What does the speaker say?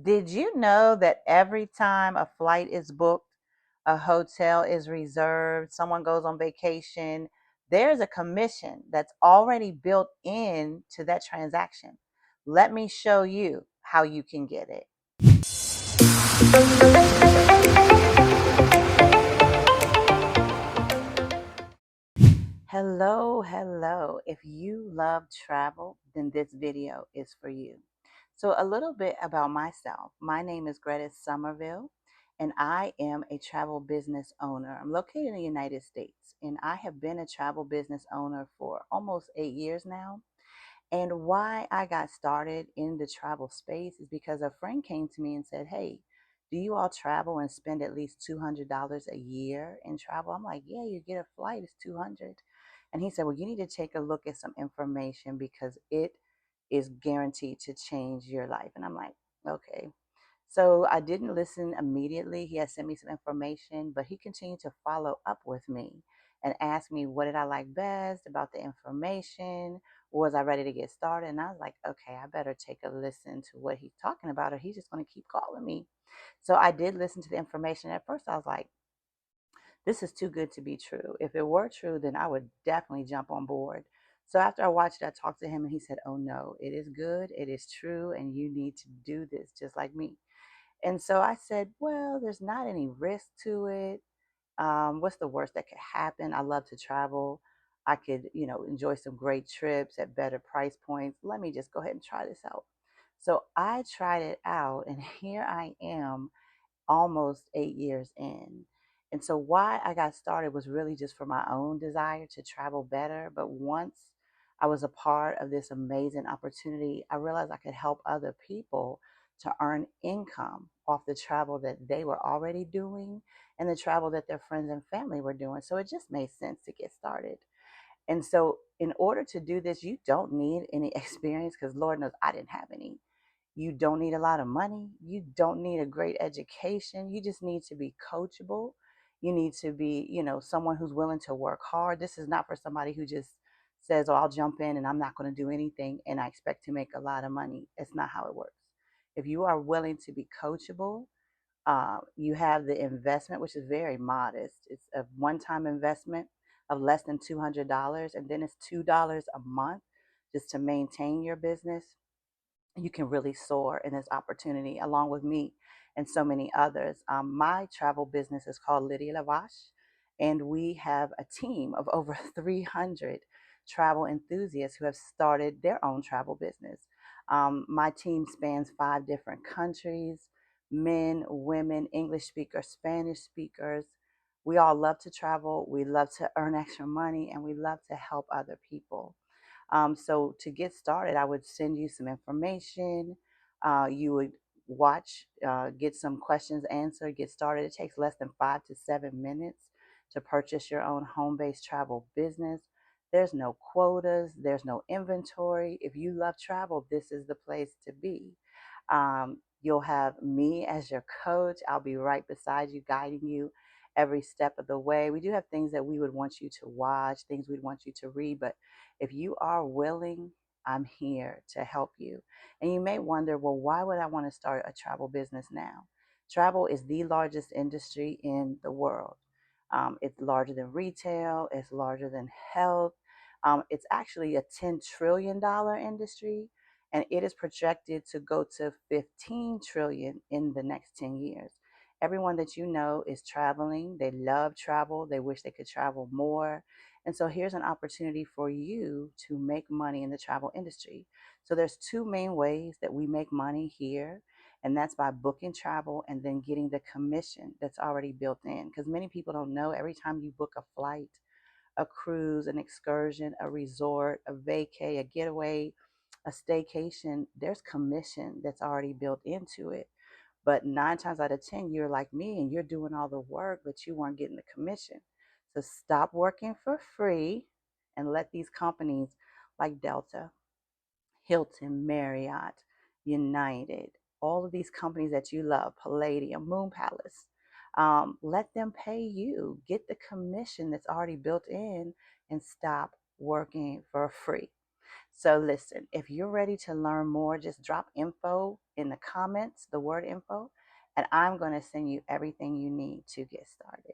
Did you know that every time a flight is booked, a hotel is reserved, someone goes on vacation, there's a commission that's already built into that transaction? Let me show you how you can get it. Hello, hello. If you love travel, then this video is for you. So, a little bit about myself. My name is Greta Somerville, and I am a travel business owner. I'm located in the United States, and I have been a travel business owner for almost 8 years now. And why I got started in the travel space is because a friend came to me and said, "Hey, do you all travel and spend at least $200 a year in travel?" I'm like, "Yeah, you get a flight, it's 200." And he said, "Well, you need to take a look at some information because it is guaranteed to change your life." And I'm like, "Okay." So I didn't listen immediately. He had sent me some information, but he continued to follow up with me and ask me what did I like best about the information? Was I ready to get started? And I was like, okay, I better take a listen to what he's talking about, or he's just going to keep calling me. So I did listen to the information. At first, I was like, this is too good to be true. If it were true, then I would definitely jump on board. So after I watched it, I talked to him and he said, "Oh no, it is good, it is true, and you need to do this just like me." And so I said, well, there's not any risk to it. What's the worst that could happen? I love to travel. I could, enjoy some great trips at better price points. Let me just go ahead and try this out. So I tried it out, and here I am almost 8 years in. And so, why I got started was really just for my own desire to travel better. But once I was a part of this amazing opportunity, I realized I could help other people to earn income off the travel that they were already doing and the travel that their friends and family were doing. So, it just made sense to get started. And so, in order to do this, you don't need any experience because Lord knows I didn't have any. You don't need a lot of money. You don't need a great education. You just need to be coachable. You need to be, someone who's willing to work hard. This is not for somebody who just says, "Oh, I'll jump in and I'm not going to do anything and I expect to make a lot of money." It's not how it works. If you are willing to be coachable, you have the investment, which is very modest. It's a one-time investment of less than $200, and then it's $2 a month just to maintain your business. You can really soar in this opportunity along with me and so many others. My travel business is called Lydia Lavash, and we have a team of over 300 travel enthusiasts who have started their own travel business. My team spans 5 different countries: men, women, English speakers, Spanish speakers. We all love to travel, we love to earn extra money, and we love to help other people. So to get started, I would send you some information. You would watch, get some questions answered, get started. It takes less than 5 to 7 minutes to purchase your own home-based travel business. There's no quotas, there's no inventory. If you love travel, this is the place to be. You'll have me as your coach. I'll be right beside you, guiding you every step of the way. We do have things that we would want you to watch, things we'd want you to read, but if you are willing, I'm here to help you. And you may wonder, well, why would I want to start a travel business now? Travel is the largest industry in the world. It's larger than retail, it's larger than health. It's actually a $10 trillion industry, and it is projected to go to 15 trillion in the next 10 years. Everyone that you know is traveling. They love travel. They wish they could travel more. And so here's an opportunity for you to make money in the travel industry. So there's 2 main ways that we make money here, and that's by booking travel and then getting the commission that's already built in. Because many people don't know, every time you book a flight, a cruise, an excursion, a resort, a vacay, a getaway, a staycation, there's commission that's already built into it. But 9 times out of 10, you're like me and you're doing all the work, but you weren't getting the commission. So stop working for free and let these companies like Delta, Hilton, Marriott, United, all of these companies that you love, Palladium, Moon Palace, let them pay you. Get the commission that's already built in and stop working for free. So listen, if you're ready to learn more, just drop info in the comments, the word info, and I'm going to send you everything you need to get started.